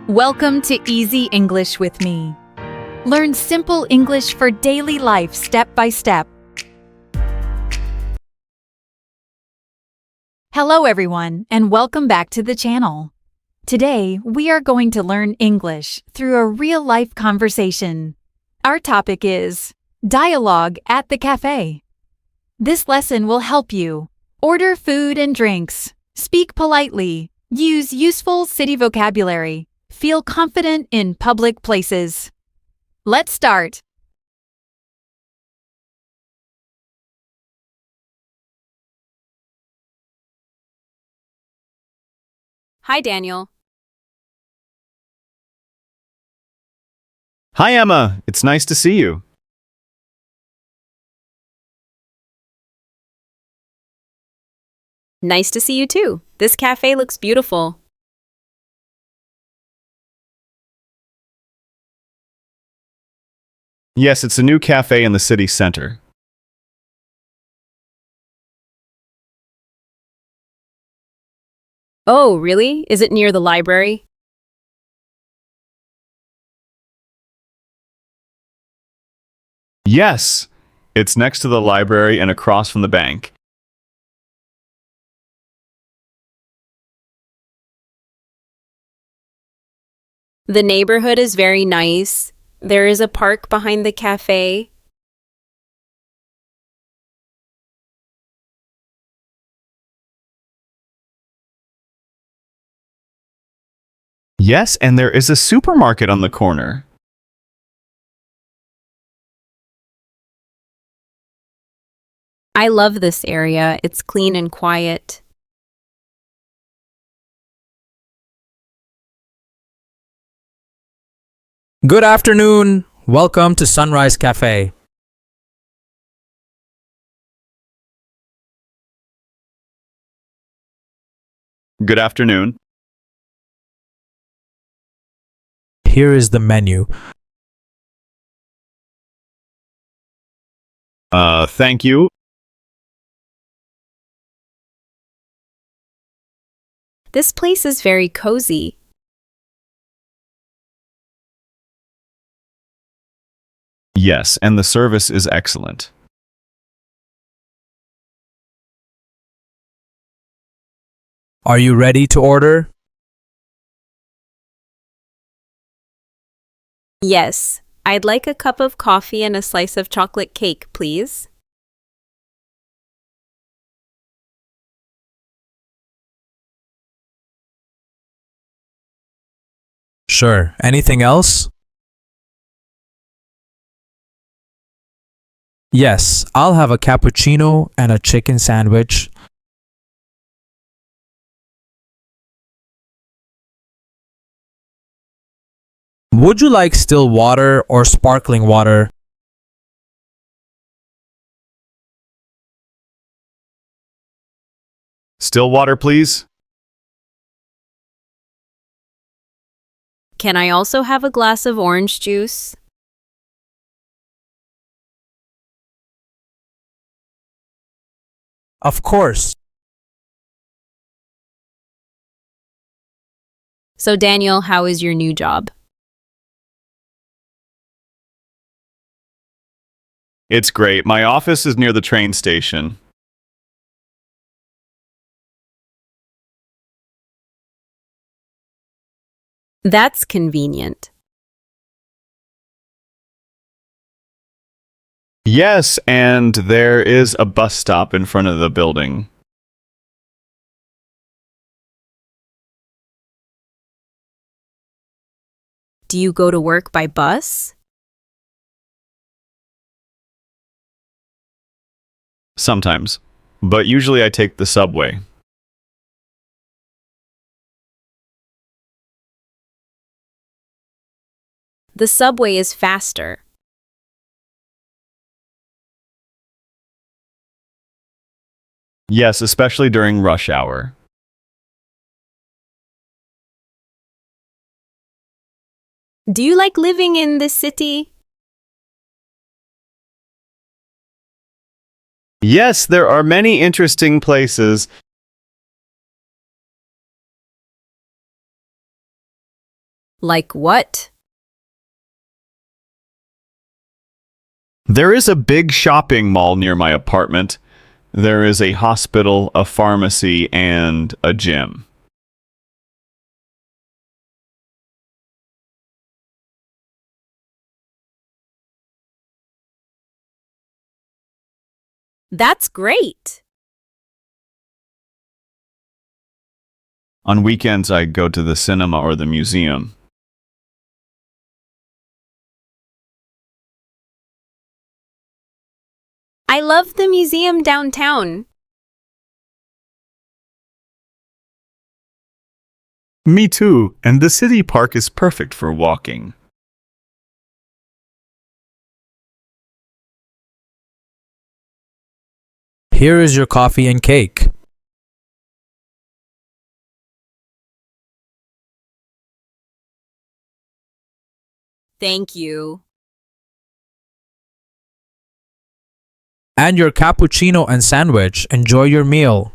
Welcome to Easy English with me. Learn simple English for daily life step by step. Hello everyone, and welcome back to the channel. Today, we are going to learn English through a real-life conversation. Our topic is Dialogue at the Café. This lesson will help you order food and drinks, speak politely, use useful city vocabulary, feel confident in public places. Let's start. Hi, Daniel. Hi, Emma. It's nice to see you. Nice to see you too. This cafe looks beautiful. Yes, it's a new cafe in the city center. Oh, really? Is it near the library? Yes, it's next to the library and across from the bank. The neighborhood is very nice. There is a park behind the cafe. Yes, and there is a supermarket on the corner. I love this area. It's clean and quiet. Good afternoon. Welcome to Sunrise Cafe. Good afternoon. Here is the menu. Thank you. This place is very cozy. Yes, and the service is excellent. Are you ready to order? Yes, I'd like a cup of coffee and a slice of chocolate cake, please. Sure. Anything else? Yes, I'll have a cappuccino and a chicken sandwich. Would you like still water or sparkling water? Still water, please? Can I also have a glass of orange juice? Of course. So, Daniel, how is your new job? It's great. My office is near the train station. That's convenient. Yes, and there is a bus stop in front of the building. Do you go to work by bus? Sometimes, but usually I take the subway. The subway is faster. Yes, especially during rush hour. Do you like living in this city? Yes, there are many interesting places. Like what? There is a big shopping mall near my apartment. There is a hospital, a pharmacy, and a gym. That's great. On weekends, I go to the cinema or the museum. I love the museum downtown. Me too, and the city park is perfect for walking. Here is your coffee and cake. Thank you. And your cappuccino and sandwich. Enjoy your meal.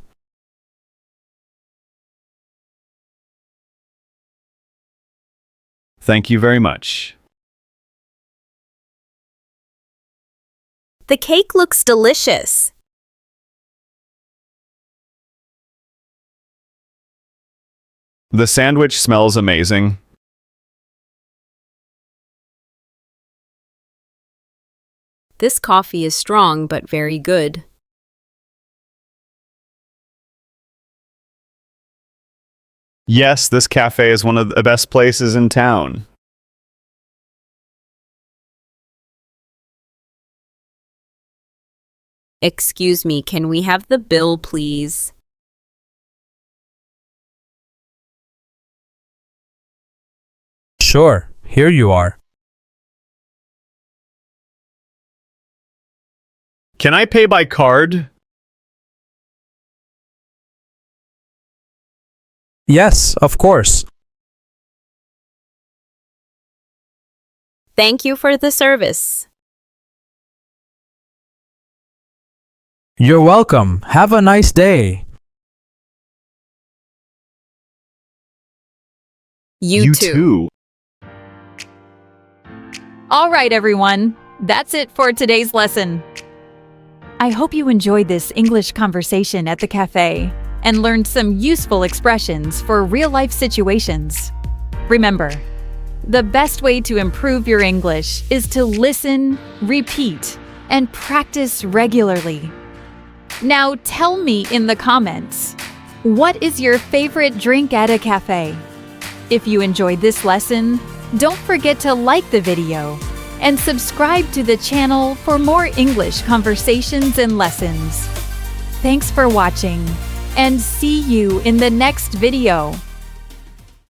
Thank you very much. The cake looks delicious. The sandwich smells amazing. This coffee is strong but very good. Yes, this cafe is one of the best places in town. Excuse me, can we have the bill, please? Sure, here you are. Can I pay by card? Yes, of course. Thank you for the service. You're welcome. Have a nice day. You too. All right, everyone. That's it for today's lesson. I hope you enjoyed this English conversation at the cafe and learned some useful expressions for real-life situations. Remember, the best way to improve your English is to listen, repeat, and practice regularly. Now tell me in the comments, what is your favorite drink at a cafe? If you enjoyed this lesson, don't forget to like the video and subscribe to the channel for more English conversations and lessons. Thanks for watching, and see you in the next video.